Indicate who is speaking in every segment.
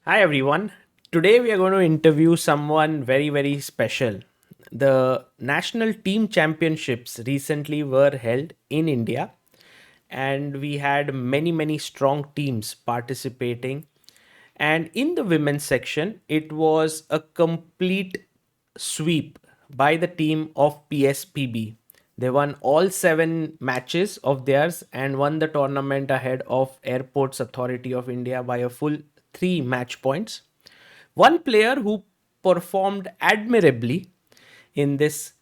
Speaker 1: Hi everyone. Today we are going to interview someone very, very special. The national team championships recently were held in India, and we had many, many strong teams participating. And in the women's section, it was a complete sweep by the team of PSPB. They won all seven matches of theirs and won the tournament ahead of Airports Authority of India by a full three match points. One player who performed admirably in this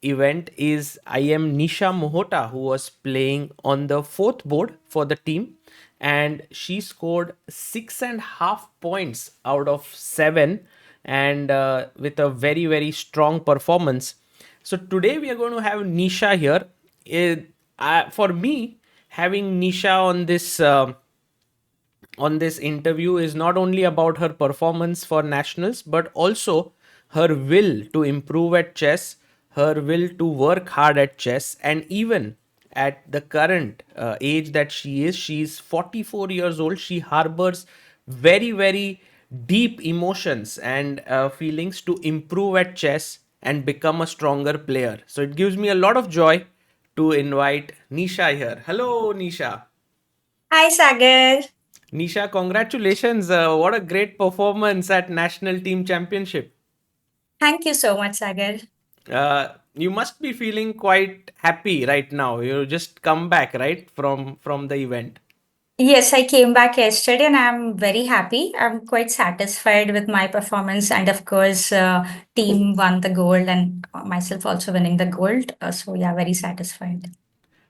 Speaker 1: event is I am Nisha Mohota, who was playing on the fourth board for the team, and she scored 6.5 points out of seven, and with a very, very strong performance. So today we are going to have Nisha here. For me, having Nisha on this interview is not only about her performance for nationals but also her will to improve at chess, her will to work hard at chess, and even at the current age that she's 44 years old. She harbors very, very deep emotions and feelings to improve at chess and become a stronger player. So it gives me a lot of joy to invite Nisha here. Hello, Nisha.
Speaker 2: Hi, Sagar.
Speaker 1: Nisha, congratulations. What a great performance at National Team Championship.
Speaker 2: Thank you so much, Sagar.
Speaker 1: You must be feeling quite happy right now. You just come back, right, from the event.
Speaker 2: Yes, I came back yesterday and I'm very happy. I'm quite satisfied with my performance. And of course, team won the gold and myself also winning the gold. So, yeah, very satisfied.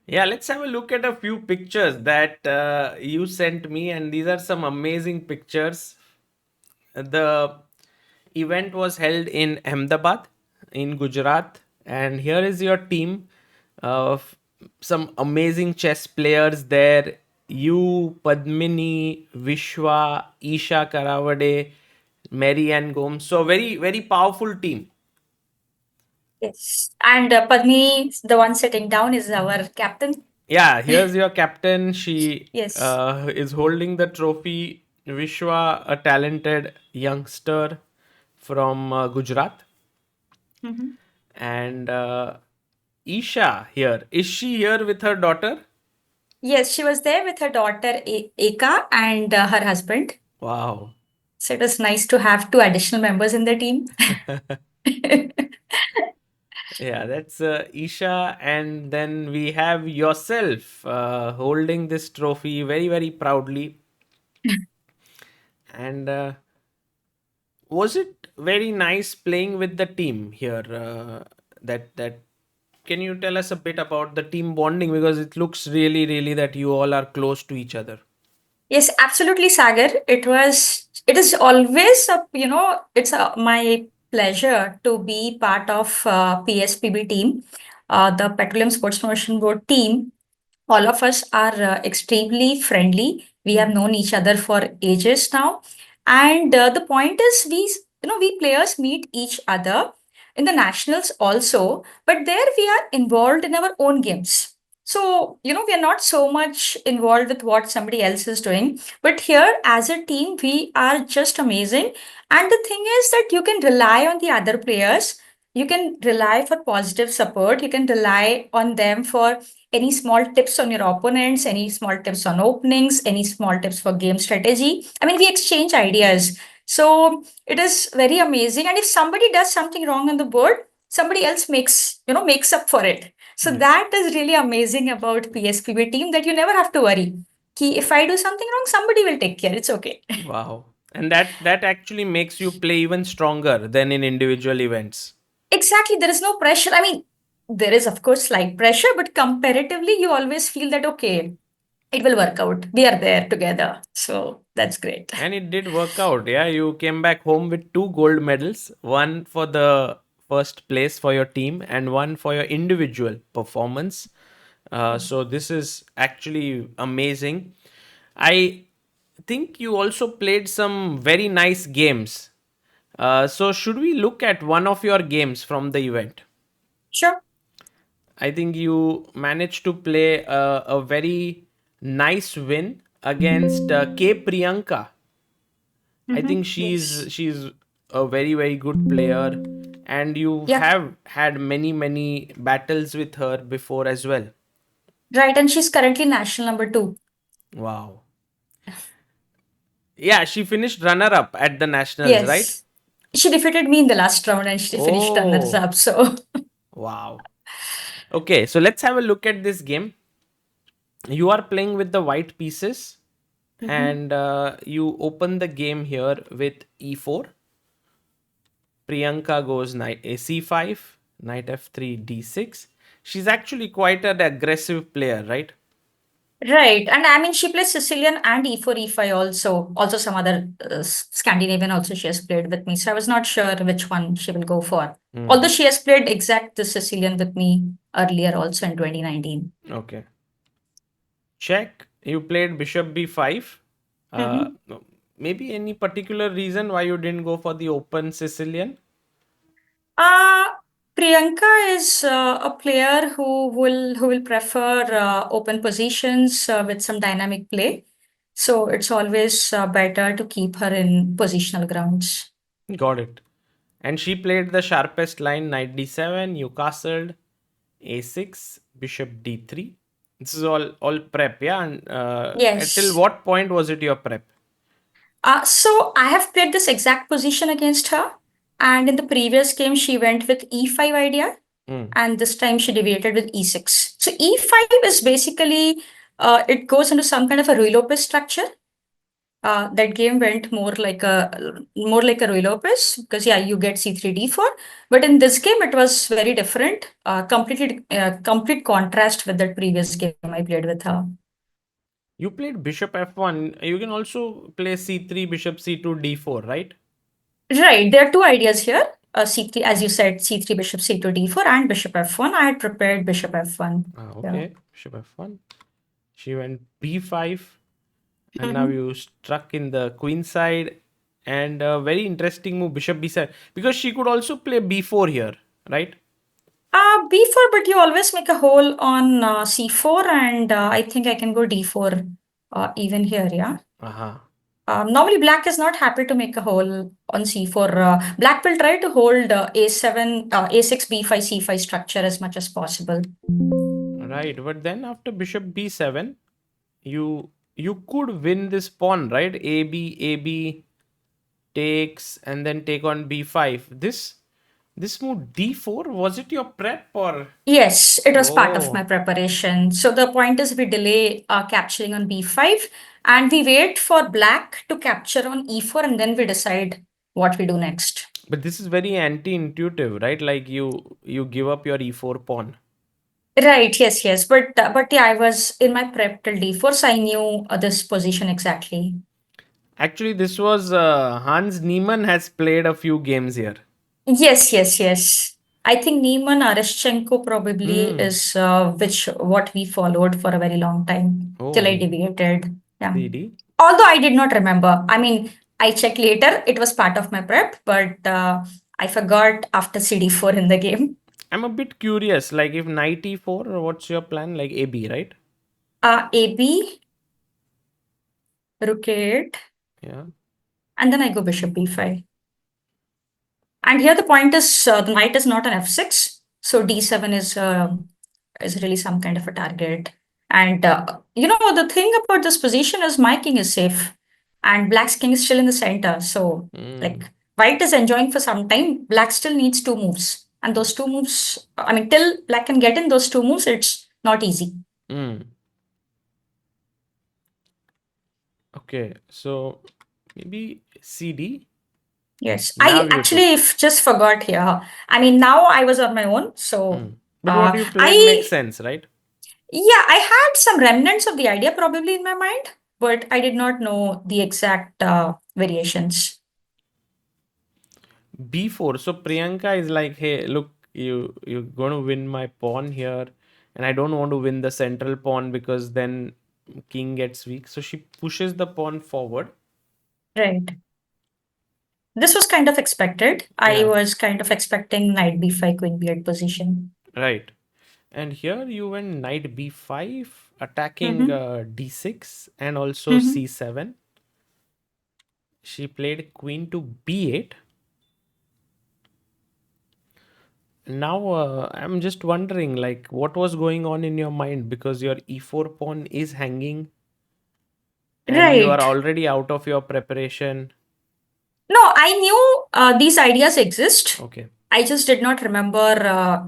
Speaker 1: Yeah, let's have a look at a few pictures that you sent me, and these are some amazing pictures. The event was held in Ahmedabad, in Gujarat, and here is your team of some amazing chess players there. You, Padmini, Vishwa, Isha Karavade, Mary Ann Gomes. So very, very powerful team.
Speaker 2: Yes. And Padmi, the one sitting down, is our captain.
Speaker 1: Yeah, here's your captain. She
Speaker 2: Yes.
Speaker 1: is holding the trophy. Vishwa, a talented youngster from Gujarat.
Speaker 2: Mhm.
Speaker 1: And Isha here. Is she here with her daughter?
Speaker 2: Yes, she was there with her daughter Eka and her husband.
Speaker 1: Wow.
Speaker 2: So it was nice to have two additional members in the team.
Speaker 1: Yeah, that's Isha. And then we have yourself holding this trophy very, very proudly. And was it very nice playing with the team here? That can you tell us a bit about the team bonding, because it looks really, really that you all are close to each other.
Speaker 2: Yes, absolutely, Sagar. It is always it's my pleasure to be part of PSPB team, the Petroleum Sports Promotion Board team. All of us are extremely friendly. We have known each other for ages now. And the point is, we players meet each other in the nationals also, but there we are involved in our own games. So, we are not so much involved with what somebody else is doing. But here, as a team, we are just amazing. And the thing is that you can rely on the other players. You can rely for positive support. You can rely on them for any small tips on your opponents, any small tips on openings, any small tips for game strategy. I mean, we exchange ideas. So it is very amazing. And if somebody does something wrong on the board, somebody else makes up for it. So
Speaker 1: Yeah.
Speaker 2: that is really amazing about PSPB team that you never have to worry. Ki if I do something wrong, somebody will take care. It's okay.
Speaker 1: Wow. And that actually makes you play even stronger than in individual events.
Speaker 2: Exactly. There is no pressure. I mean, there is, of course, slight pressure, but comparatively, you always feel that, okay, it will work out. We are there together. So that's great.
Speaker 1: And it did work out. Yeah, you came back home with two gold medals, one for the first place for your team and one for your individual performance. So this is actually amazing. I think you also played some very nice games. So should we look at one of your games from the event?
Speaker 2: Sure.
Speaker 1: I think you managed to play a very nice win against K Priyanka. I think
Speaker 2: Yes.
Speaker 1: she's a very good player, and you
Speaker 2: Yeah.
Speaker 1: have had many battles with her before as well.
Speaker 2: Right. And she's currently national number two.
Speaker 1: Wow. Yeah, she finished runner up at the nationals, right?
Speaker 2: Yes. She defeated me in the last round and she finished runners
Speaker 1: Oh,
Speaker 2: up. So,
Speaker 1: wow. Okay, so let's have a look at this game. You are playing with the white pieces,
Speaker 2: Mhm.
Speaker 1: and you open the game here with e4. Priyanka goes knight a c5, knight f3, d6. She's actually quite an aggressive player, right?
Speaker 2: Right. And I mean, she plays Sicilian and E4, E5 also. Also, some other Scandinavian also she has played with me. So I was not sure which one she will go for. Although
Speaker 1: Hmm.
Speaker 2: she has played exact the Sicilian with me earlier also in 2019.
Speaker 1: Okay. Check. You played bishop b5. No, maybe any particular reason why you didn't go for the open Sicilian?
Speaker 2: Uh, Priyanka is a player who will prefer open positions with some dynamic play. So it's always better to keep her in positional grounds.
Speaker 1: Got it. And she played the sharpest line, knight d7. You castled a6, bishop d3. This is all prep, yeah. And till
Speaker 2: Yes.
Speaker 1: what point was it your prep?
Speaker 2: So I have played this exact position against her, and in the previous game she went with e5 idea,
Speaker 1: Hmm.
Speaker 2: and this time she deviated with e6. So e5 is basically it goes into some kind of a Ruy Lopez structure. That game went more like a Ruy Lopez because yeah, you get c3 d4. But in this game, it was very different. Complete contrast with that previous game I played with her.
Speaker 1: You played bishop f1. You can also play c3, bishop c2, d4, right?
Speaker 2: Right, there are two ideas here. C3, as you said, c3 bishop c2 d4 and bishop f1. I had prepared bishop f1. Yeah.
Speaker 1: Okay, bishop f1. She went b5, and now
Speaker 2: Mhm.
Speaker 1: you struck in the queen side. And a very interesting move, bishop b7, because she could also play b4 here, right?
Speaker 2: B4, but you always make a hole on c4, and I think I can go d4 even here, yeah.
Speaker 1: Aha.
Speaker 2: Normally, black is not happy to make a hole on c4. Black will try to hold a7, a6, b5, c5 structure as much as possible.
Speaker 1: Right, but then after bishop b7, you could win this pawn, right? A B takes, and then take on b5. This move d4, was it your prep or?
Speaker 2: Yes, it was part of my
Speaker 1: Oh,
Speaker 2: preparation. So the point is we delay capturing on b5 and we wait for black to capture on e4 and then we decide what we do next.
Speaker 1: but this is very anti-intuitive, right? Like you give up your e4 pawn.
Speaker 2: Right, yes, yes. But yeah, I was in my prep till d4, so I knew this position exactly.
Speaker 1: Actually, this was Hans Niemann has played a few games here.
Speaker 2: Yes, yes, yes. I think Neiman Areshchenko probably
Speaker 1: Hmm.
Speaker 2: is which what we followed for a very long time till I
Speaker 1: Oh,
Speaker 2: deviated. Yeah.
Speaker 1: CD.
Speaker 2: Although I did not remember. I mean, I checked later. It was part of my prep, but I forgot after CD4 in the game.
Speaker 1: I'm a bit curious. Like if knight e4, what's your plan? Like AB, right?
Speaker 2: AB, rook 8,
Speaker 1: Yeah.
Speaker 2: and then I go bishop b5. And here the point is the knight is not an f6, so d7 is really some kind of a target. And the thing about this position is my king is safe, and black's king is still in the center. So
Speaker 1: Hmm.
Speaker 2: like white is enjoying for some time. Black still needs two moves, and those two moves. I mean, till black can get in those two moves, it's not easy.
Speaker 1: Hmm. Okay. So maybe CD.
Speaker 2: Yes,
Speaker 1: Now
Speaker 2: I
Speaker 1: you
Speaker 2: actually
Speaker 1: took.
Speaker 2: just forgot here. I mean, now I was on my own, so
Speaker 1: Hmm. But what you played makes
Speaker 2: I
Speaker 1: sense, right?
Speaker 2: yeah, I had some remnants of the idea probably in my mind, but I did not know the exact variations.
Speaker 1: B4. So Priyanka is like, hey, look, you're gonna win my pawn here, and I don't want to win the central pawn because then king gets weak. So she pushes the pawn forward.
Speaker 2: Right. This was kind of expected. I
Speaker 1: Yeah,
Speaker 2: was kind of expecting knight b5, queen b8 position.
Speaker 1: right. And here you went knight b5, attacking
Speaker 2: Mm-hmm.
Speaker 1: d6 and also
Speaker 2: Mm-hmm.
Speaker 1: c7. She played queen to b8. Now, I'm just wondering, like, what was going on in your mind, because your e4 pawn is hanging and you are
Speaker 2: Right.
Speaker 1: already out of your preparation.
Speaker 2: No, I knew these ideas exist.
Speaker 1: Okay.
Speaker 2: I just did not remember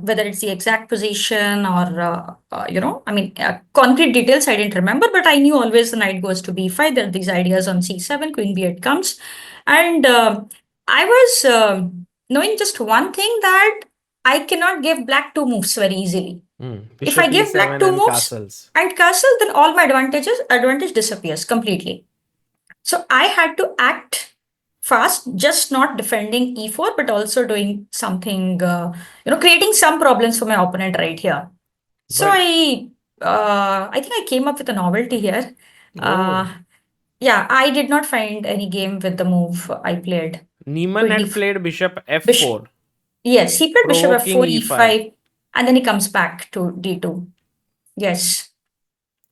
Speaker 2: whether it's the exact position or, concrete details I didn't remember, but I knew always the knight goes to b5. There are these ideas on c7, queen b8 comes. And I was knowing just one thing, that I cannot give black two moves very easily. If I
Speaker 1: Bishop
Speaker 2: give black
Speaker 1: e7
Speaker 2: two
Speaker 1: and
Speaker 2: moves
Speaker 1: castles.
Speaker 2: and castle, then all my advantage disappears completely. So I had to act fast, just not defending e4, but also doing something, creating some problems for my opponent right here. So
Speaker 1: But,
Speaker 2: I think I came up with a novelty here.
Speaker 1: oh,
Speaker 2: Uh, yeah, I did not find any game with the move I played.
Speaker 1: Neiman
Speaker 2: Queen
Speaker 1: had
Speaker 2: d,
Speaker 1: played bishop
Speaker 2: bishop.
Speaker 1: f4,
Speaker 2: Yes, he played bishop
Speaker 1: provoking
Speaker 2: f4,
Speaker 1: e5,
Speaker 2: e5, and then he comes back to d2. Yes,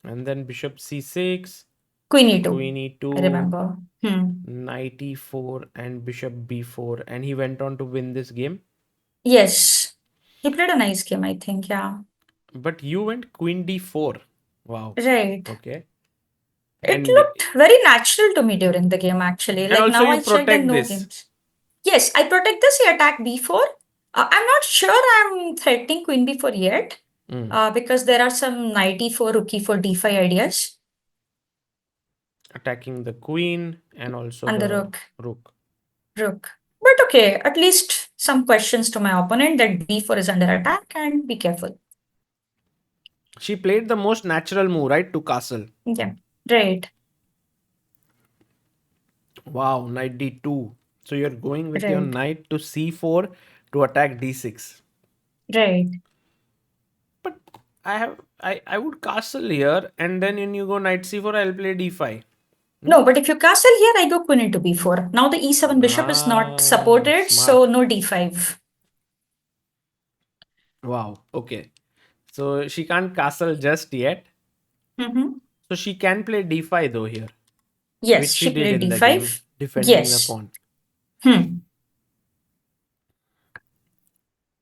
Speaker 1: and then bishop c6,
Speaker 2: queen e2.
Speaker 1: queen
Speaker 2: I
Speaker 1: e2,
Speaker 2: remember. Hmm.
Speaker 1: knight e4, and bishop b4, and he went on to win this game.
Speaker 2: Yes, he played a nice game, I think. Yeah.
Speaker 1: But you went queen d4. Wow.
Speaker 2: Right.
Speaker 1: Okay.
Speaker 2: It
Speaker 1: And
Speaker 2: looked very natural to me during the game, actually.
Speaker 1: and
Speaker 2: Like
Speaker 1: also
Speaker 2: now
Speaker 1: you
Speaker 2: I checked and
Speaker 1: protect
Speaker 2: no
Speaker 1: this.
Speaker 2: games. Yes, I protect this. He attacked b4. I'm not sure I'm threatening queen b4 yet,
Speaker 1: Mm.
Speaker 2: because there are some knight e4, rook e4, d5 ideas
Speaker 1: Attacking the queen and also
Speaker 2: and the
Speaker 1: the
Speaker 2: rook.
Speaker 1: rook.
Speaker 2: Rook. But okay, at least some questions to my opponent that b4 is under attack and be careful.
Speaker 1: She played the most natural move, right, to castle.
Speaker 2: Yeah, right,
Speaker 1: Wow, knight d2. So you're going with your
Speaker 2: right,
Speaker 1: knight to c4 to attack d6.
Speaker 2: right.
Speaker 1: But I would castle here, and then when you go knight c4, I'll play d5. Hmm?
Speaker 2: No, but if you castle here, I go queen into b4. Now the e7 bishop is not
Speaker 1: Ah,
Speaker 2: supported, so
Speaker 1: smart.
Speaker 2: no d5.
Speaker 1: Wow. Okay. So she can't castle just yet.
Speaker 2: Mm-hmm.
Speaker 1: So she can play d5 though here, which
Speaker 2: Yes,
Speaker 1: she
Speaker 2: she
Speaker 1: did
Speaker 2: played
Speaker 1: in the game,
Speaker 2: d5.
Speaker 1: defending the
Speaker 2: Yes.
Speaker 1: pawn.
Speaker 2: Hmm.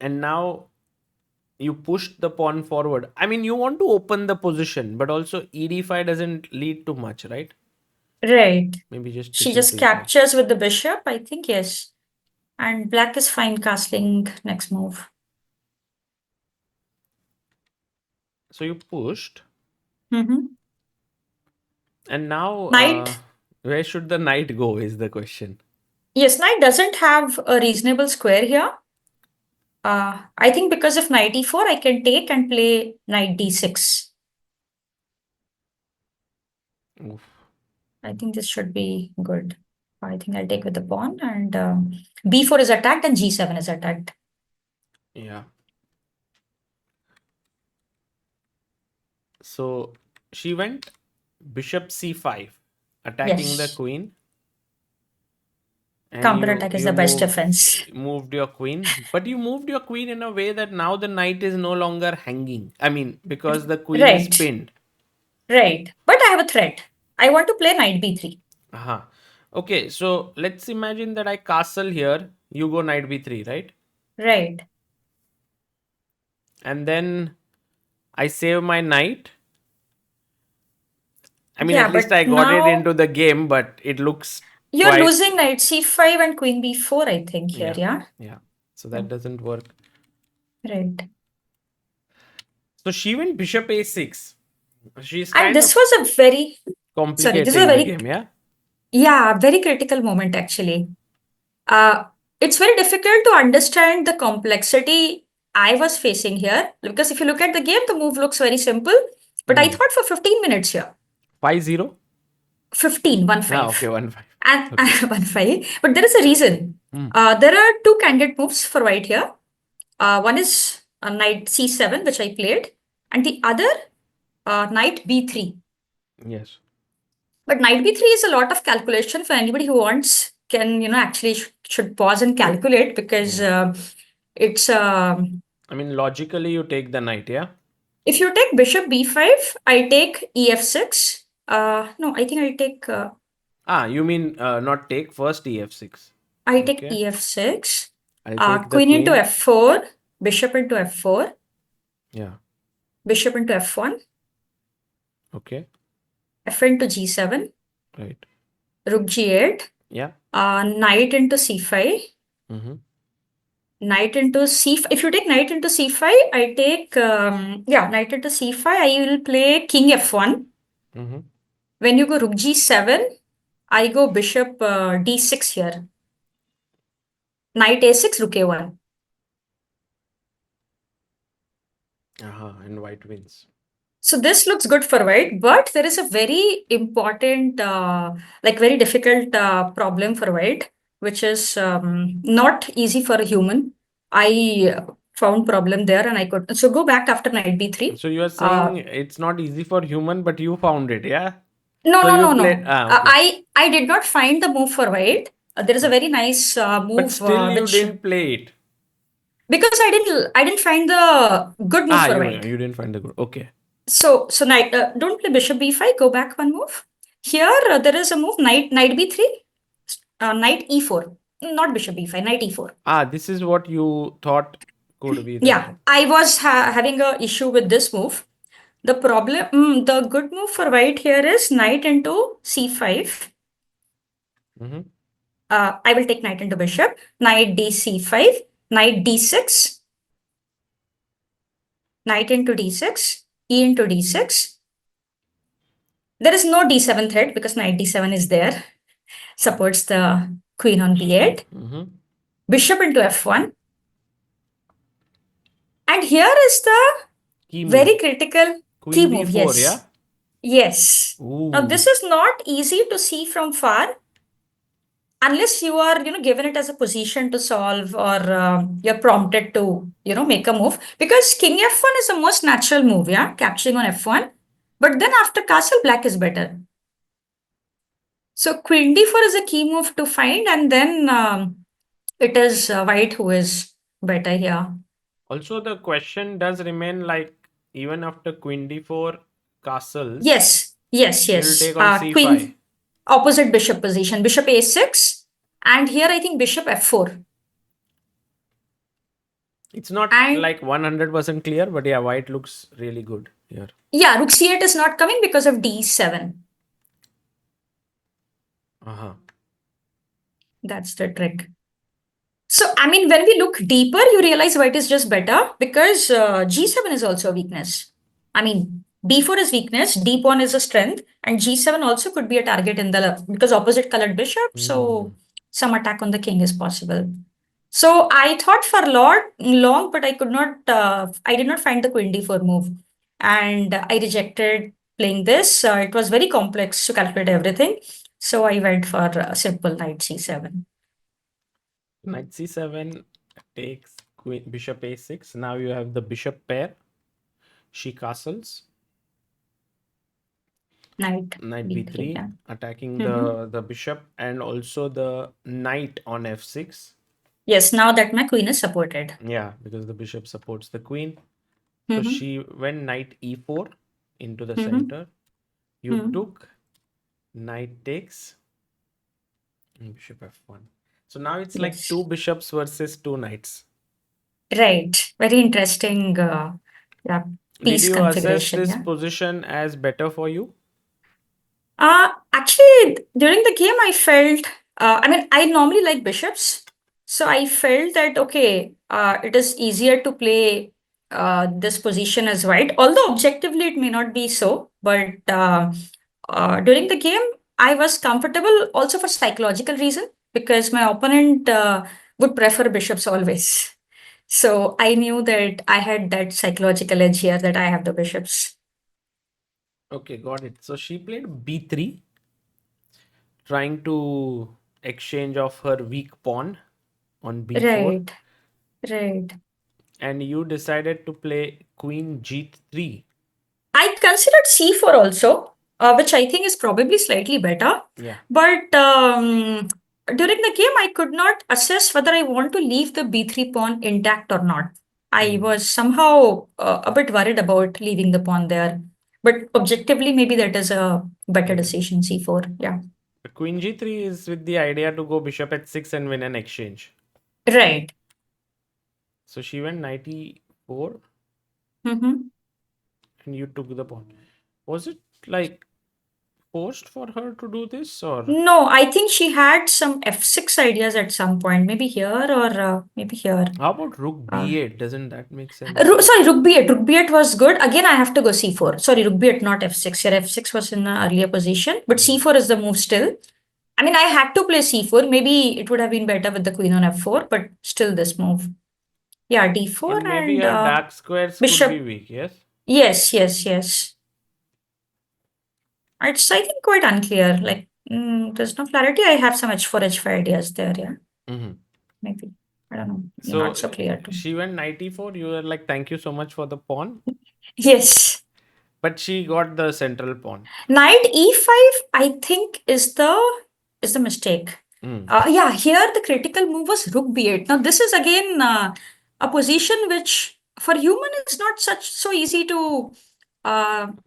Speaker 1: And now you pushed the pawn forward. I mean, you want to open the position, but also ed5 doesn't lead to much, right?
Speaker 2: Right.
Speaker 1: Maybe just
Speaker 2: She
Speaker 1: bishop
Speaker 2: just
Speaker 1: a5.
Speaker 2: captures with the bishop, I think, yes. And black is fine castling next move.
Speaker 1: So you pushed,
Speaker 2: Mm-hmm.
Speaker 1: and now
Speaker 2: Knight.
Speaker 1: where should the knight go is the question.
Speaker 2: Yes, knight doesn't have a reasonable square here. I think because of knight e4, I can take and play knight d6.
Speaker 1: Oof.
Speaker 2: I think this should be good. I think I'll take with the pawn and b4 is attacked and g7 is attacked.
Speaker 1: Yeah. So she went bishop c5, attacking the
Speaker 2: Yes,
Speaker 1: queen, and
Speaker 2: counter
Speaker 1: you
Speaker 2: attack is
Speaker 1: you
Speaker 2: the best
Speaker 1: moved
Speaker 2: defense.
Speaker 1: moved your queen, but you moved your queen in a way that now the knight is no longer hanging. I mean, because the queen is
Speaker 2: Right,
Speaker 1: pinned.
Speaker 2: right. But I have a threat. I want to play knight b3.
Speaker 1: Uh-huh. Okay, so let's imagine that I castle here, you go knight b3, right?
Speaker 2: Right.
Speaker 1: And then I save my knight. I mean, at
Speaker 2: Yeah,
Speaker 1: least
Speaker 2: but
Speaker 1: I got it
Speaker 2: now
Speaker 1: into the game, but it looks
Speaker 2: you're
Speaker 1: quite.
Speaker 2: losing knight c5 and queen b4, I think, here,
Speaker 1: Yeah,
Speaker 2: yeah?
Speaker 1: yeah. So
Speaker 2: Yeah.
Speaker 1: that doesn't work.
Speaker 2: Right.
Speaker 1: So she went bishop a6. She's
Speaker 2: And
Speaker 1: kind of
Speaker 2: this was a very, sorry, this was a
Speaker 1: complicating the
Speaker 2: very,
Speaker 1: game, yeah?
Speaker 2: yeah, very critical moment, actually. Uh, it's very difficult to understand the complexity I was facing here because if you look at the game, the move looks very simple. But I
Speaker 1: Hmm.
Speaker 2: thought for 15 minutes here,
Speaker 1: 5-0?
Speaker 2: 15, 1
Speaker 1: Ah, okay,
Speaker 2: 5,
Speaker 1: 1-5.
Speaker 2: and
Speaker 1: Okay.
Speaker 2: 1 5. But there is a reason.
Speaker 1: Hmm.
Speaker 2: There are two candidate moves for white here. One is knight c7, which I played, and the other knight b3.
Speaker 1: Yes.
Speaker 2: But knight b3 is a lot of calculation for anybody who wants can actually should pause and calculate because
Speaker 1: Hmm.
Speaker 2: it's
Speaker 1: I mean, logically, you take the knight, yeah?
Speaker 2: if you take bishop b5, I take ef6. No, I think I'll take
Speaker 1: You mean not take first ef6?
Speaker 2: I take
Speaker 1: Okay.
Speaker 2: ef6,
Speaker 1: I'll take the
Speaker 2: queen into
Speaker 1: queen.
Speaker 2: f4, bishop into f4,
Speaker 1: Yeah.
Speaker 2: bishop into f1,
Speaker 1: Okay.
Speaker 2: f into g7,
Speaker 1: Right.
Speaker 2: rook g8,
Speaker 1: Yeah.
Speaker 2: knight into c5,
Speaker 1: Mm-hmm.
Speaker 2: knight into c5. If you take knight into c5, I take, knight into c5, I will play king f1.
Speaker 1: Mm-hmm.
Speaker 2: When you go rook g7, I go bishop d6 here. Knight a6, rook a1.
Speaker 1: And white wins.
Speaker 2: So this looks good for white, but there is a very important, very difficult problem for white, which is not easy for a human. I found problem there, and I could so go back after knight b3.
Speaker 1: So you are
Speaker 2: Uh,
Speaker 1: saying it's not easy for human, but you found it, yeah?
Speaker 2: no,
Speaker 1: So
Speaker 2: no,
Speaker 1: you
Speaker 2: no,
Speaker 1: played.
Speaker 2: no.
Speaker 1: Okay.
Speaker 2: I did not find the move for white. There is a very nice
Speaker 1: But
Speaker 2: move
Speaker 1: still, you
Speaker 2: which
Speaker 1: didn't play it.
Speaker 2: because I didn't find the good move for white.
Speaker 1: You didn't find the good. Okay.
Speaker 2: So knight, don't play bishop b5, go back one move. Here there is a move, knight b3, knight e4, not bishop b5, knight e4.
Speaker 1: This is what you thought could be the.
Speaker 2: Yeah, I was having a issue with this move. The good move for white here is knight into c5.
Speaker 1: Mm-hmm.
Speaker 2: I will take knight into bishop, knight dc5, knight d6, knight into d6, e into d6. There is no d7 threat because knight d7 is there, supports the queen on b8.
Speaker 1: Mm-hmm.
Speaker 2: Bishop into f1. And here is the
Speaker 1: Key
Speaker 2: very
Speaker 1: move.
Speaker 2: critical key
Speaker 1: Queen
Speaker 2: move.
Speaker 1: d4, yeah?
Speaker 2: Yes. Yes. Now,
Speaker 1: Ooh.
Speaker 2: this is not easy to see from far unless you are, given it as a position to solve or you're prompted to, make a move. Because king f1 is the most natural move, yeah, capturing on f1. But then after castle, black is better. So queen d4 is a key move to find, and then it is white who is better here.
Speaker 1: Also, the question does remain like even after queen d4 castles,
Speaker 2: Yes, yes,
Speaker 1: you'll
Speaker 2: yes.
Speaker 1: take on c5.
Speaker 2: Queen opposite bishop position, bishop a6, and here I think bishop f4.
Speaker 1: It's not
Speaker 2: And
Speaker 1: like 100% clear, but yeah, white looks really good here.
Speaker 2: yeah, rook c8 is not coming because of d7.
Speaker 1: Uh-huh.
Speaker 2: That's the trick. So, I mean, when we look deeper, you realize white is just better because g7 is also a weakness. I mean, b4 is weakness, d pawn is a strength, and g7 also could be a target in the because opposite colored bishop.
Speaker 1: Mm.
Speaker 2: So, some attack on the king is possible. So I thought for long, but I could not. I did not find the queen d4 move, and I rejected playing this. It was very complex to calculate everything, so I went for simple knight c7.
Speaker 1: Knight c7 takes queen, bishop a6. Now you have the bishop pair. She castles.
Speaker 2: Knight
Speaker 1: Knight
Speaker 2: b3.
Speaker 1: b3,
Speaker 2: Yeah.
Speaker 1: attacking
Speaker 2: Mhm.
Speaker 1: the bishop and also the knight on f6.
Speaker 2: Yes. Now that my queen is supported.
Speaker 1: Yeah, because the bishop supports the queen. So
Speaker 2: Mhm.
Speaker 1: she went knight e4 into the
Speaker 2: Mhm.
Speaker 1: center. You
Speaker 2: Mhm.
Speaker 1: took knight takes and bishop f1. So now it's like two
Speaker 2: Yes.
Speaker 1: bishops versus two knights.
Speaker 2: Right. Very interesting. Yeah.
Speaker 1: Did
Speaker 2: Piece
Speaker 1: you assess
Speaker 2: configuration.
Speaker 1: this
Speaker 2: Yeah.
Speaker 1: position as better for you?
Speaker 2: Actually, during the game, I felt, I mean, I normally like bishops. So I felt that, okay, it is easier to play this position as white, although objectively it may not be so. But during the game, I was comfortable also for psychological reason because my opponent would prefer bishops always. So I knew that I had that psychological edge here that I have the bishops.
Speaker 1: Okay, got it. So she played b3, trying to exchange off her weak pawn on b4,
Speaker 2: Right, right.
Speaker 1: and you decided to play queen g3.
Speaker 2: I considered C4 also, which I think is probably slightly better.
Speaker 1: Yeah.
Speaker 2: But during the game, I could not assess whether I want to leave the B3 pawn intact or not. I
Speaker 1: Mm.
Speaker 2: was somehow a bit worried about leaving the pawn there. But objectively, maybe that is a better
Speaker 1: Better.
Speaker 2: decision, C4. Yeah.
Speaker 1: Queen g3 is with the idea to go bishop h6 and win an exchange.
Speaker 2: Right.
Speaker 1: So she went knight e4
Speaker 2: Mm-hmm.
Speaker 1: and you took the pawn. Was it like forced for her to do this, or
Speaker 2: No, I think she had some f6 ideas at some point, maybe here or maybe here.
Speaker 1: how about rook
Speaker 2: Uh,
Speaker 1: b8? Doesn't that make sense?
Speaker 2: Sorry, rook b8. Rook b8 was good. Again, I have to go c4. Sorry, rook b8, not f6. Here, f6 was in an earlier position, but
Speaker 1: Mhm.
Speaker 2: c4 is the move still. I mean, I had to play c4. Maybe it would have been better with the queen on f4, but still this move. Yeah,
Speaker 1: But
Speaker 2: d4
Speaker 1: maybe
Speaker 2: and
Speaker 1: her dark squares could be
Speaker 2: bishop.
Speaker 1: weak, yes?
Speaker 2: Yes, yes, yes. It's, I think, quite unclear. Like, there's no clarity. I have some h4, h5 ideas there. Yeah,
Speaker 1: Hmm.
Speaker 2: maybe. I don't know.
Speaker 1: So
Speaker 2: Not so clear to me.
Speaker 1: she went knight e4. You were like, thank you so much for the pawn.
Speaker 2: Yes.
Speaker 1: But she got the central pawn.
Speaker 2: Knight e5, I think, is the mistake.
Speaker 1: Mm.
Speaker 2: Yeah, here the critical move was rook b8. Now this is again a position which for human is not such so easy to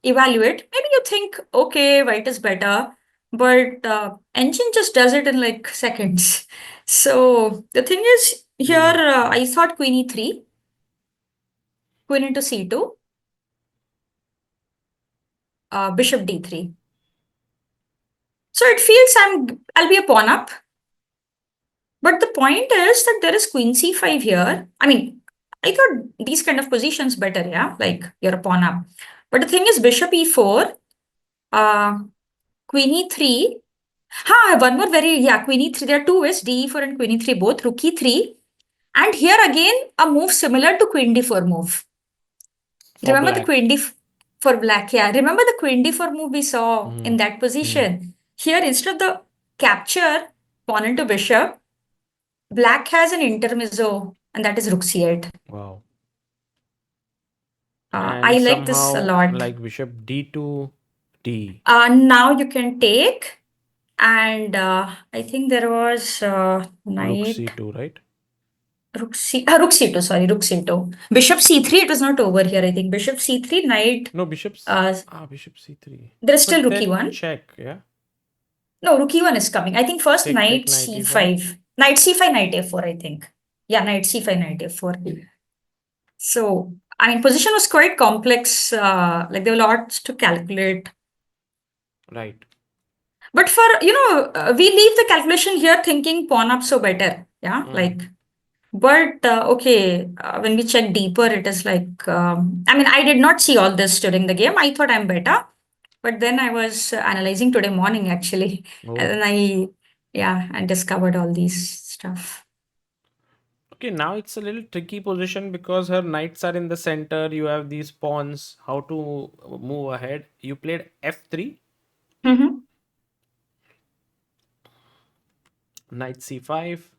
Speaker 2: evaluate. Maybe you think, okay, white is better, but engine just does it in like seconds. So the thing is here,
Speaker 1: Hmm.
Speaker 2: I thought queen e3, queen into c2, bishop d3. So it feels I'll be a pawn up. But the point is that there is queen c5 here. I mean, I thought these kind of positions better, yeah, like you're a pawn up. But the thing is, bishop e4, uh, queen e3. One more yeah, queen e3. There are two ways, d e4 and queen e3 both, rook e3. And here again, a move similar to queen d4 move.
Speaker 1: For
Speaker 2: Remember the
Speaker 1: black.
Speaker 2: queen d for black, yeah. Remember the queen d4 move we saw
Speaker 1: Hmm.
Speaker 2: in that
Speaker 1: Hmm.
Speaker 2: position. Here, instead of the capture, pawn into bishop, black has an intermezzo, and that is rook c8.
Speaker 1: Wow.
Speaker 2: I
Speaker 1: And
Speaker 2: like this a
Speaker 1: somehow
Speaker 2: lot.
Speaker 1: like bishop d2 d.
Speaker 2: Now you can take, and I think there was
Speaker 1: Rook
Speaker 2: knight,
Speaker 1: c2, right?
Speaker 2: rook c2, sorry, rook c2. Bishop c3, it was not over here, I think. Bishop c3, knight,
Speaker 1: No, bishops.
Speaker 2: uh,
Speaker 1: Bishop c3.
Speaker 2: there is still
Speaker 1: But
Speaker 2: rook
Speaker 1: then
Speaker 2: e1.
Speaker 1: check, yeah?
Speaker 2: No, rook e1 is coming. I think first
Speaker 1: Take
Speaker 2: knight
Speaker 1: knight e5.
Speaker 2: c5. Knight c5, knight a4, I think. Yeah, knight c5, knight a4. So, I mean, position was quite complex. Like there were lots to calculate.
Speaker 1: Right.
Speaker 2: But for, we leave the calculation here thinking pawn up so better. Yeah,
Speaker 1: Mm.
Speaker 2: like, but okay, when we check deeper, it is like, I mean, I did not see all this during the game. I thought I'm better. But then I was analyzing today morning actually. And
Speaker 1: Oh.
Speaker 2: then yeah, I discovered all these stuff.
Speaker 1: Okay, now it's a little tricky position because her knights are in the center. You have these pawns. How to move ahead? You played f3,
Speaker 2: Hmm.
Speaker 1: knight c5,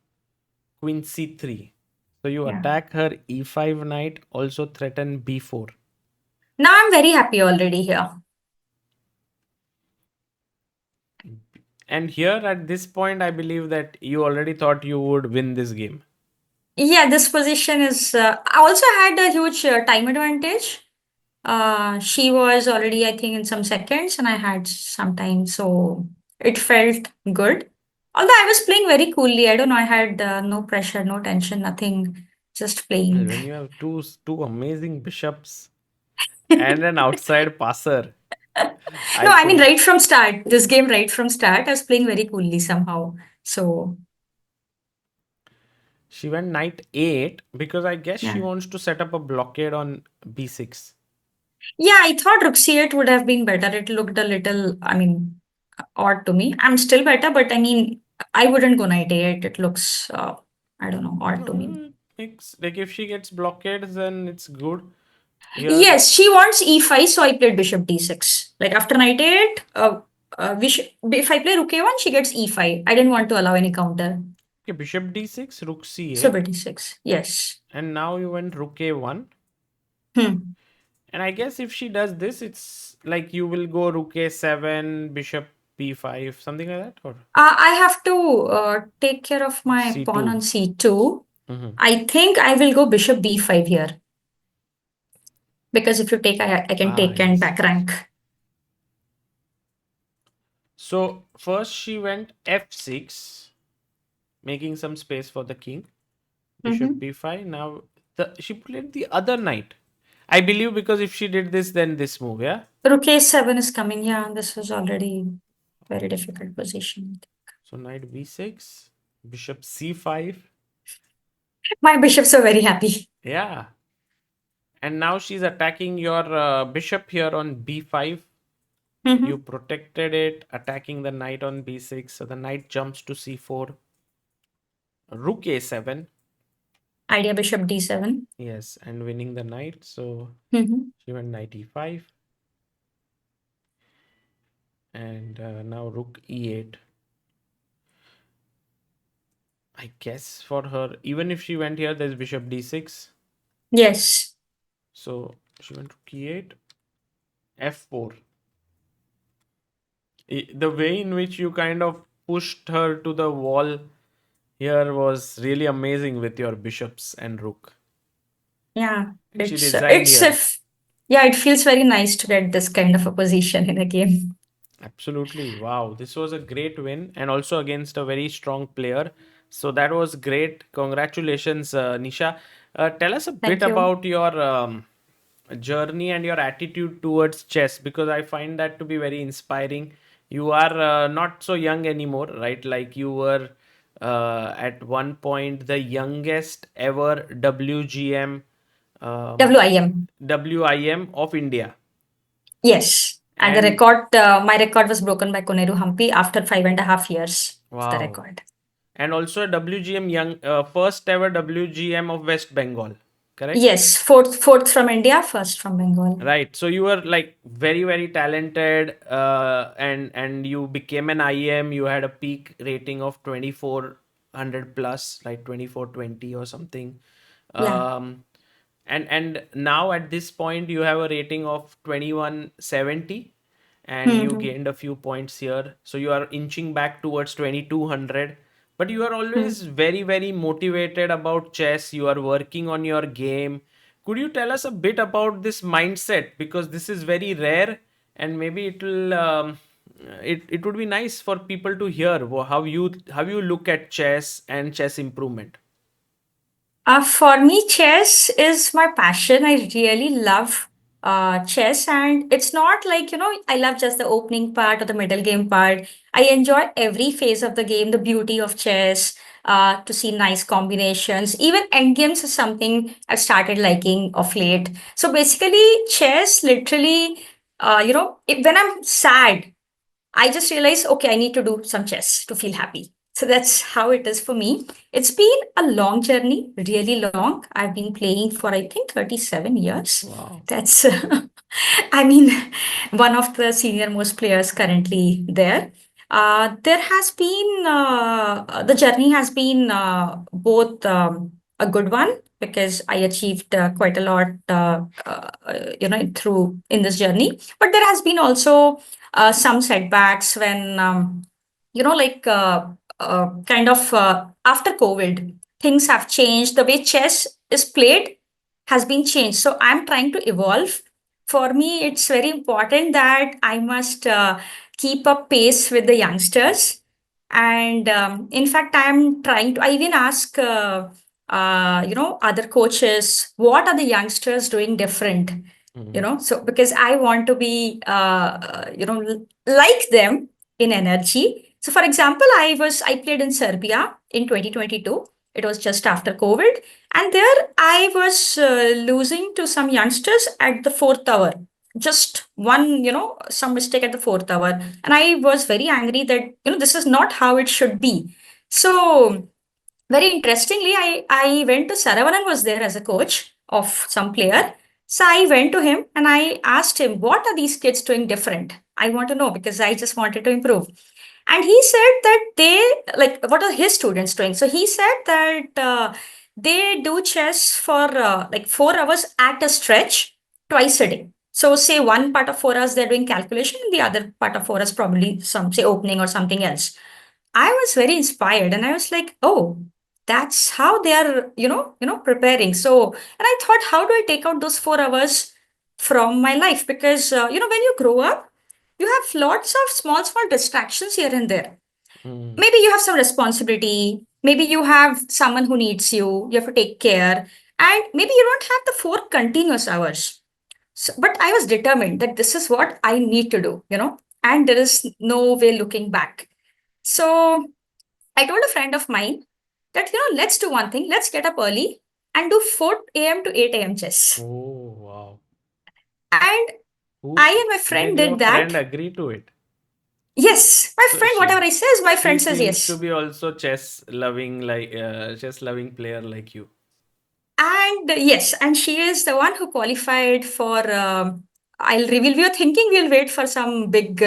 Speaker 1: queen c3. So you
Speaker 2: Yeah.
Speaker 1: attack her e5 knight, also threaten b4.
Speaker 2: Now I'm very happy already here.
Speaker 1: And here at this point, I believe that you already thought you would win this game.
Speaker 2: Yeah, this position is. I also had a huge time advantage. She was already, I think, in some seconds, and I had some time, so it felt good. Although I was playing very coolly, I don't know, I had no pressure, no tension, nothing, just
Speaker 1: Well,
Speaker 2: playing.
Speaker 1: when you have two amazing bishops and an outside passer, I
Speaker 2: No, I mean,
Speaker 1: could.
Speaker 2: right from start, this game, right from start, I was playing very coolly somehow. So,
Speaker 1: She went knight 8 because I guess she
Speaker 2: yeah.
Speaker 1: wants to set up a blockade on b6.
Speaker 2: Yeah, I thought Rook C8 would have been better. It looked a little, I mean, odd to me. I'm still better, but I mean, I wouldn't go knight A8. It looks, I don't know, odd to me.
Speaker 1: It's like if she gets blockades, then it's good. Here,
Speaker 2: Yes, she wants E5, so I played bishop D6. Like after knight A8, if I play rook A1, she gets E5. I didn't want to allow any counter.
Speaker 1: okay, bishop d6, rook
Speaker 2: So
Speaker 1: c8,
Speaker 2: B6. Yes.
Speaker 1: and now you went rook a1.
Speaker 2: Hmm.
Speaker 1: And I guess if she does this, it's like you will go rook a7, bishop b5, something like that, or
Speaker 2: I have to take care of my pawn
Speaker 1: c2.
Speaker 2: on C2.
Speaker 1: Hmm.
Speaker 2: I think I will go bishop B5 here. Because if you take, I can take and
Speaker 1: Yes,
Speaker 2: back
Speaker 1: yes.
Speaker 2: rank.
Speaker 1: So first she went f6, making some space for the king. Bishop
Speaker 2: Mm-hmm.
Speaker 1: b5. Now she played the other knight. I believe because if she did this, then this move, yeah.
Speaker 2: Rook a7 is coming. Yeah, this was already very difficult position.
Speaker 1: So knight b6, bishop c5.
Speaker 2: My bishops are very happy.
Speaker 1: Yeah, and now she's attacking your bishop here on b5. You
Speaker 2: Mm-hmm.
Speaker 1: protected it, attacking the knight on b6. So the knight jumps to c4. Rook a7.
Speaker 2: Idea bishop d7.
Speaker 1: Yes, and winning the knight. So
Speaker 2: Mm-hmm.
Speaker 1: she went knight e5. And now rook e8. I guess for her, even if she went here, there's bishop d6.
Speaker 2: Yes.
Speaker 1: So she went rook e8, f4. The way in which you kind of pushed her to the wall here was really amazing with your bishops and rook.
Speaker 2: Yeah.
Speaker 1: And she resigned
Speaker 2: It's
Speaker 1: here.
Speaker 2: if yeah, it feels very nice to get this kind of a position in a game.
Speaker 1: Absolutely. Wow. This was a great win and also against a very strong player. So that was great. Congratulations, Nisha. Tell us a bit
Speaker 2: Thank you.
Speaker 1: about your journey and your attitude towards chess because I find that to be very inspiring. You are not so young anymore, right? Like you were at one point the youngest ever WGM, um,
Speaker 2: WIM.
Speaker 1: WIM of India.
Speaker 2: Yes. And the
Speaker 1: And
Speaker 2: record, my record was broken by Koneru Hampi after 5.5 years of the
Speaker 1: wow.
Speaker 2: record.
Speaker 1: And also WGM young first ever WGM of West Bengal, correct?
Speaker 2: Yes, fourth from India, first from Bengal.
Speaker 1: Right. So you were like very talented, and you became an IM. You had a peak rating of 2400 plus, like 2420 or something.
Speaker 2: Yeah.
Speaker 1: Um, and now at this point you have a rating of 2170, and you
Speaker 2: Hmm.
Speaker 1: gained a few points here. So you are inching back towards 2200. But you are
Speaker 2: Hmm.
Speaker 1: always very motivated about chess. You are working on your game. Could you tell us a bit about this mindset because this is very rare, and maybe it would be nice for people to hear how you look at chess and chess improvement.
Speaker 2: For me, chess is my passion. I really love chess, and it's not like, I love just the opening part or the middle game part. I enjoy every phase of the game, the beauty of chess, to see nice combinations. Even endgames is something I've started liking of late. So basically, chess literally, when I'm sad, I just realized, okay, I need to do some chess to feel happy. So that's how it is for me. It's been a long journey, really long. I've been playing for, I think, 37 years.
Speaker 1: Wow.
Speaker 2: That's, I mean, one of the senior most players currently there. There has been, the journey has been both a good one because I achieved quite a lot, through in this journey. But there has been also some setbacks when kind of after COVID things have changed, the way chess is played has been changed, so I'm trying to evolve. For me it's very important that I must keep up pace with the youngsters, and in fact I'm trying to, I even ask other coaches, what are the youngsters doing different,
Speaker 1: Mhm.
Speaker 2: so because I want to be like them in energy. So for example, I played in Serbia in 2022. It was just after COVID, and there I was losing to some youngsters at the fourth hour, just one, some mistake at the fourth hour, and I was very angry that this is not how it should be. So very interestingly, I went to Saravanan was there as a coach of some player. So I went to him and I asked him, what are these kids doing different? I want to know because I just wanted to improve. And he said that like, what are his students doing? So he said that they do chess for like 4 hours at a stretch twice a day. So say one part of 4 hours they're doing calculation and the other part of 4 hours probably some say opening or something else. I was very inspired and I was like, oh, that's how they are, preparing. So, and I thought, how do I take out those 4 hours from my life? Because, when you grow up, you have lots of small, small distractions here and there.
Speaker 1: Mm.
Speaker 2: Maybe you have some responsibility. Maybe you have someone who needs you. You have to take care. And maybe you don't have the 4 continuous hours. So, but I was determined that this is what I need to do, and there is no way looking back. So I told a friend of mine that, let's do one thing. Let's get up early and do 4 a.m. to 8 a.m. chess.
Speaker 1: Oh, wow.
Speaker 2: And I
Speaker 1: Who
Speaker 2: and my
Speaker 1: did
Speaker 2: friend
Speaker 1: your
Speaker 2: did
Speaker 1: friend
Speaker 2: that.
Speaker 1: agree to it?
Speaker 2: Yes, my
Speaker 1: So
Speaker 2: friend, whatever I says, my
Speaker 1: she
Speaker 2: friend says
Speaker 1: seems to
Speaker 2: yes.
Speaker 1: be also chess loving player like you.
Speaker 2: And yes, and she is the one who qualified for. I'll reveal. We are thinking we'll wait for some big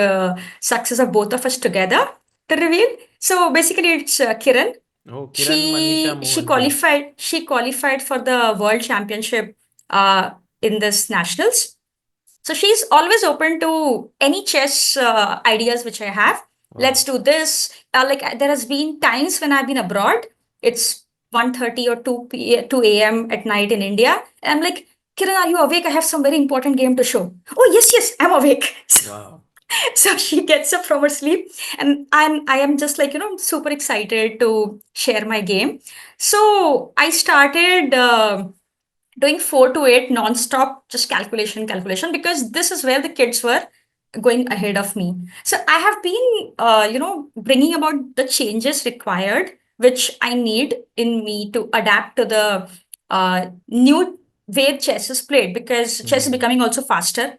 Speaker 2: success of both of us together to reveal. So basically, it's Kiran.
Speaker 1: Oh, Kiran Manisha
Speaker 2: She
Speaker 1: Mohanty.
Speaker 2: qualified. She qualified for the World Championship uh, in this nationals. So she's always open to any chess ideas which I have. Let's
Speaker 1: Wow.
Speaker 2: do this. There has been times when I've been abroad. It's 1:30 or 2 a.m. at night in India. And I'm like, Kiran, are you awake? I have some very important game to show. Oh, yes, yes, I'm awake.
Speaker 1: Wow.
Speaker 2: So she gets up from her sleep, and I am just like, super excited to share my game. So I started doing 4 to 8 non-stop, just calculation, because this is where the kids were going ahead of me. So I have been, bringing about the changes required, which I need in me to adapt to the new way chess is played, because chess is
Speaker 1: Hmm.
Speaker 2: becoming also faster.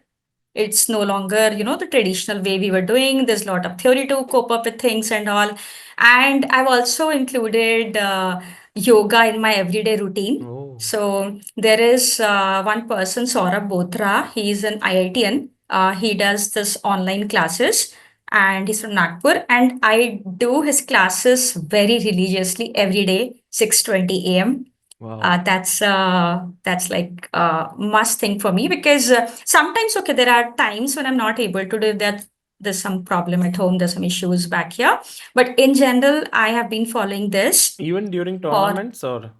Speaker 2: It's no longer, the traditional way we were doing. There's a lot of theory to cope up with things and all. And I've also included yoga in my everyday routine.
Speaker 1: Oh,
Speaker 2: So there is one person, Saurabh Bothra. He's an IITian. He does this online classes, and he's from Nagpur. And I do his classes very religiously every day, 6:20 a.m.
Speaker 1: wow.
Speaker 2: That's like a must thing for me, because sometimes, okay, there are times when I'm not able to do that. There's some problem at home, there's some issues back here, but in general I have been following this
Speaker 1: Even during
Speaker 2: for
Speaker 1: tournaments or?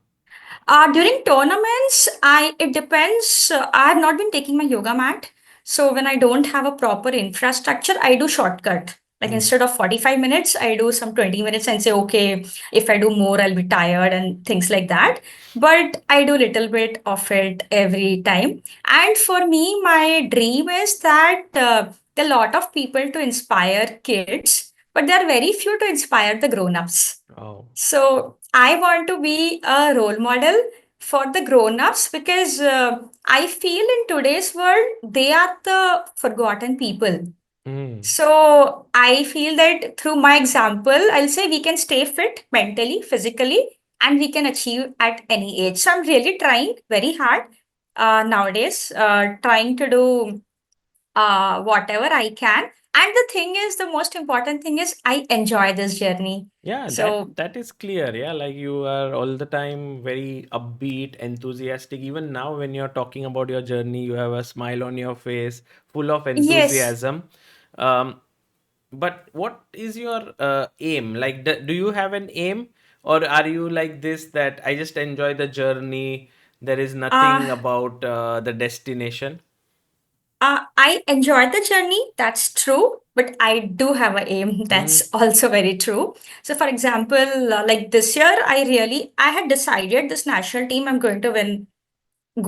Speaker 2: during tournaments. I It depends. I have not been taking my yoga mat. So when I don't have a proper infrastructure, I do shortcut. Like
Speaker 1: Hmm.
Speaker 2: instead of 45 minutes, I do some 20 minutes and say, okay, if I do more, I'll be tired and things like that. But I do little bit of it every time. And for me, my dream is that there are a lot of people to inspire kids, but there are very few to inspire the grown-ups.
Speaker 1: Oh.
Speaker 2: So I want to be a role model for the grown-ups, because I feel in today's world they are the forgotten people.
Speaker 1: Hmm.
Speaker 2: So I feel that through my example, I'll say we can stay fit mentally, physically, and we can achieve at any age. So I'm really trying very hard nowadays, trying to do whatever I can. And the thing is, the most important thing is I enjoy this journey.
Speaker 1: Yeah,
Speaker 2: So
Speaker 1: that is clear. Yeah, like you are all the time very upbeat, enthusiastic. Even now, when you're talking about your journey, you have a smile on your face, full of
Speaker 2: yes.
Speaker 1: enthusiasm. Um, but what is your aim? Like, do you have an aim, or are you like this that I just enjoy the journey? There is
Speaker 2: Uh,
Speaker 1: nothing about the destination.
Speaker 2: I enjoy the journey, that's true, but I do have a aim,
Speaker 1: Hmm.
Speaker 2: that's also very true. So, for example, like this year, I had decided this national team, I'm going to win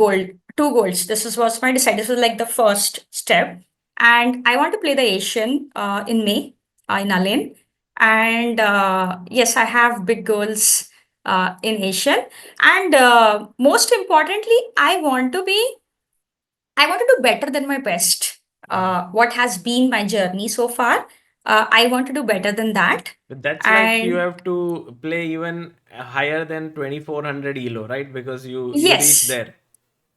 Speaker 2: gold, 2 golds. Was my decide. This was like the first step. And I want to play the Asian in May in Alain. And yes, I have big goals in Asian. And most importantly, I want to do better than my best. What has been my journey so far, I want to do better than that.
Speaker 1: But that's like you
Speaker 2: And
Speaker 1: have to play even higher than 2400 elo, right? Because you reach
Speaker 2: yes,
Speaker 1: there.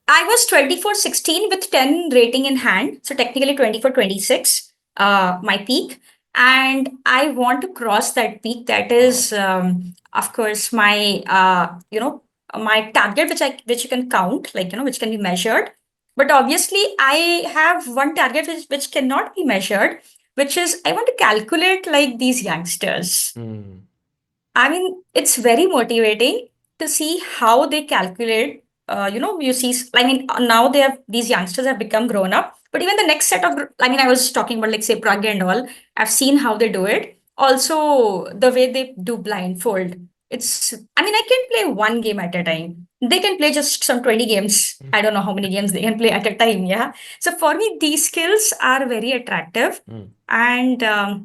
Speaker 2: I was 24/16 with 10 rating in hand. So technically 24/26, my peak. And I want to cross that peak. That
Speaker 1: Wow.
Speaker 2: is, of course, my target, which you can count, like, which can be measured. But obviously, I have one target which cannot be measured, which is I want to calculate like these youngsters.
Speaker 1: Hmm.
Speaker 2: I mean, it's very motivating to see how they calculate. you see, I mean, now they have, these youngsters have become grown up, but even the next set of, I mean, I was talking about like say Pragya and all, I've seen how they do it. Also, the way they do blindfold. It's, I mean, I can play one game at a time. They can play just some 20 games. I don't know how many games they can play at a time. Yeah. So for me, these skills are very attractive.
Speaker 1: Mm.
Speaker 2: And I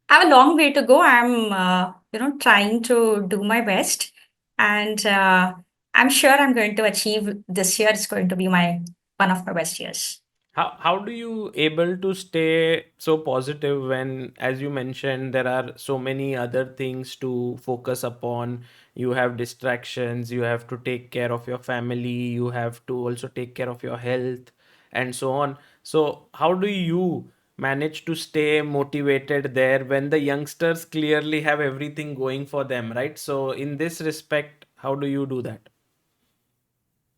Speaker 2: have a long way to go. I'm, trying to do my best. And I'm sure I'm going to achieve this year. It's going to be my one of my best years.
Speaker 1: How do you able to stay so positive when, as you mentioned, there are so many other things to focus upon? You have distractions, you have to take care of your family, you have to also take care of your health, and so on. So how do you manage to stay motivated there when the youngsters clearly have everything going for them, right? So in this respect, how do you do that?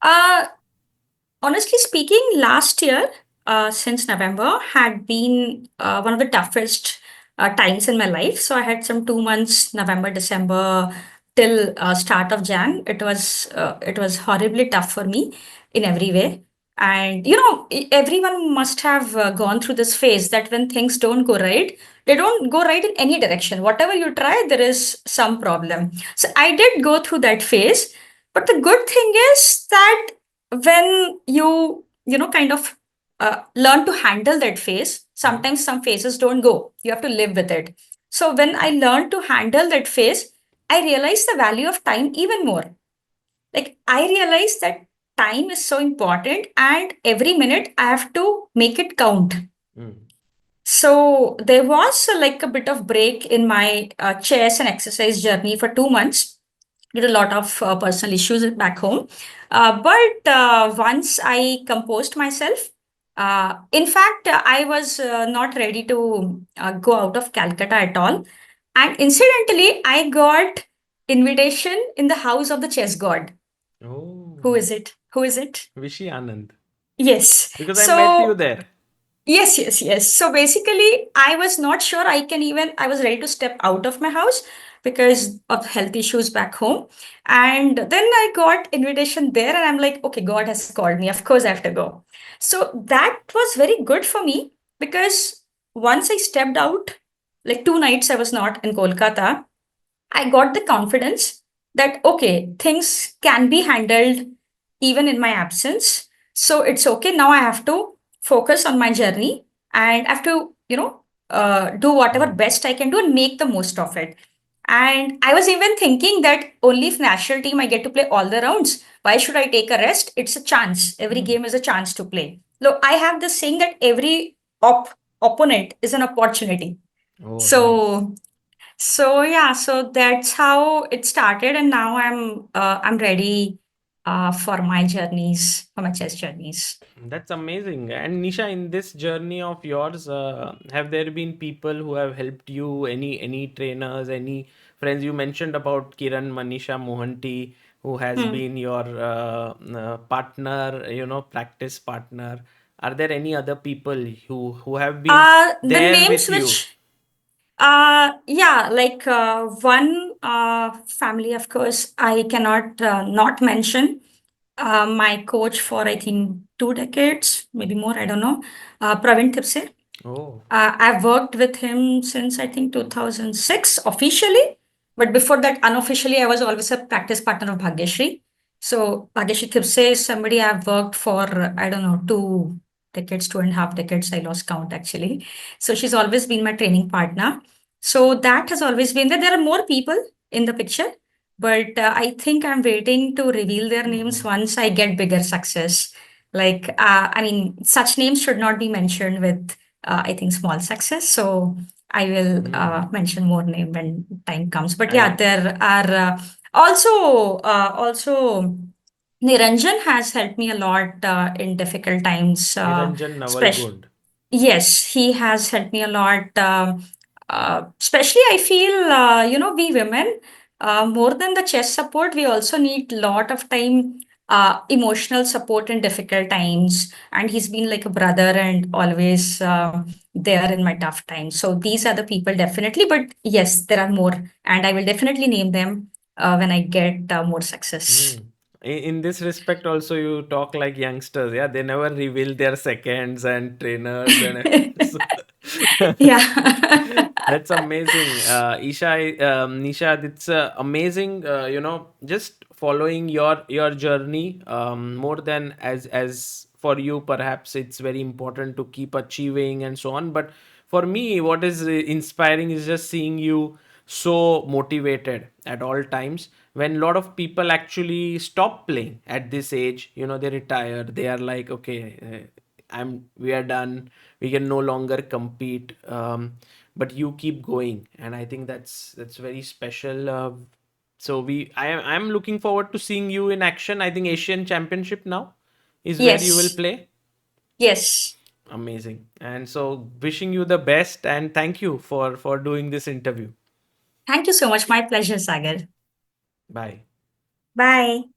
Speaker 2: Uh, Honestly speaking, last year, since November, had been one of the toughest times in my life. So I had some 2 months, November, December, till start of Jan. It was horribly tough for me in every way. And everyone must have gone through this phase that when things don't go right, they don't go right in any direction. Whatever you try, there is some problem. So I did go through that phase. But the good thing is that when you kind of learn to handle that phase,
Speaker 1: Mhm.
Speaker 2: sometimes some phases don't go, you have to live with it. So when I learned to handle that phase, I realized the value of time even more. Like, I realized that time is so important and every minute I have to make it count.
Speaker 1: Mm.
Speaker 2: So there was like a bit of break in my chess and exercise journey for 2 months. Did a lot of personal issues back home. But once I composed myself, in fact, I was not ready to go out of Calcutta at all. And incidentally, I got invitation in the house of the chess god. Who
Speaker 1: Oh,
Speaker 2: is it? Who is it?
Speaker 1: Vishy Anand.
Speaker 2: Yes.
Speaker 1: Because I met you
Speaker 2: So
Speaker 1: there.
Speaker 2: yes, yes, yes. So basically, I was not sure I was ready to step out of my house because of health issues back home. And then I got invitation there and I'm like, okay, God has called me. Of course I have to go. So that was very good for me because once I stepped out, like 2 nights I was not in Kolkata, I got the confidence that, okay, things can be handled even in my absence. So it's okay. Now I have to focus on my journey and I have to, do whatever
Speaker 1: Mm.
Speaker 2: best I can do and make the most of it. And I was even thinking that only if national team I get to play all the rounds, why should I take a rest? It's a chance. Every
Speaker 1: Mm.
Speaker 2: game is a chance to play. Look, I have this saying that every opponent is an opportunity.
Speaker 1: Oh, nice.
Speaker 2: So yeah, so that's how it started, and now I'm ready for my journeys, for my chess journeys.
Speaker 1: That's amazing. And Nisha, in this journey of yours, have there been people who have helped you? Any trainers, any friends? You mentioned about Kiran Manisha Mohanty, who has
Speaker 2: Hmm.
Speaker 1: been your partner, practice partner. Are there any other people who have been
Speaker 2: The
Speaker 1: there
Speaker 2: names
Speaker 1: with you?
Speaker 2: which yeah, like one family, of course, I cannot not mention. My coach for I think 2 decades, maybe more, I don't know. Praveen Tipse.
Speaker 1: Oh.
Speaker 2: I've worked with him since I think 2006 officially, but before that, unofficially, I was always a practice partner of Bhagyashri. So Bhagyashri Thipse is somebody I've worked for, I don't know, 2 decades, 2.5 decades. I lost count actually. So she's always been my training partner. So that has always been there. There are more people in the picture, but I think I'm waiting to reveal their names
Speaker 1: Mm.
Speaker 2: once I get bigger success. Like, I mean, such names should not be mentioned with I think, small success. So I will
Speaker 1: Mm.
Speaker 2: mention more name when time comes. But yeah,
Speaker 1: I
Speaker 2: there are also Niranjan has helped me a lot in difficult times.
Speaker 1: Niranjan
Speaker 2: Especially
Speaker 1: Navalgund.
Speaker 2: Yes, he has helped me a lot. Especially, I feel, we women, more than the chess support, we also need a lot of time, emotional support in difficult times. And he's been like a brother and always there in my tough times. So these are the people definitely. But yes, there are more. And I will definitely name them when I get more success.
Speaker 1: Mm. In this respect also you talk like youngsters. Yeah, they never reveal their seconds and trainers and so
Speaker 2: Yeah.
Speaker 1: that's amazing. Nisha, it's amazing, just following your journey, more than as for you perhaps it's very important to keep achieving and so on, but for me what is inspiring is just seeing you so motivated at all times. When a lot of people actually stop playing at this age, they retire, they are like, okay, we are done, we can no longer compete, but you keep going, and I think that's very special. So I'm looking forward to seeing you in action. I think Asian Championship now is where you will
Speaker 2: Yes.
Speaker 1: play.
Speaker 2: Yes.
Speaker 1: Amazing. And so wishing you the best, and thank you for doing this interview.
Speaker 2: Thank you so much. My pleasure, Sagar.
Speaker 1: Bye.
Speaker 2: Bye.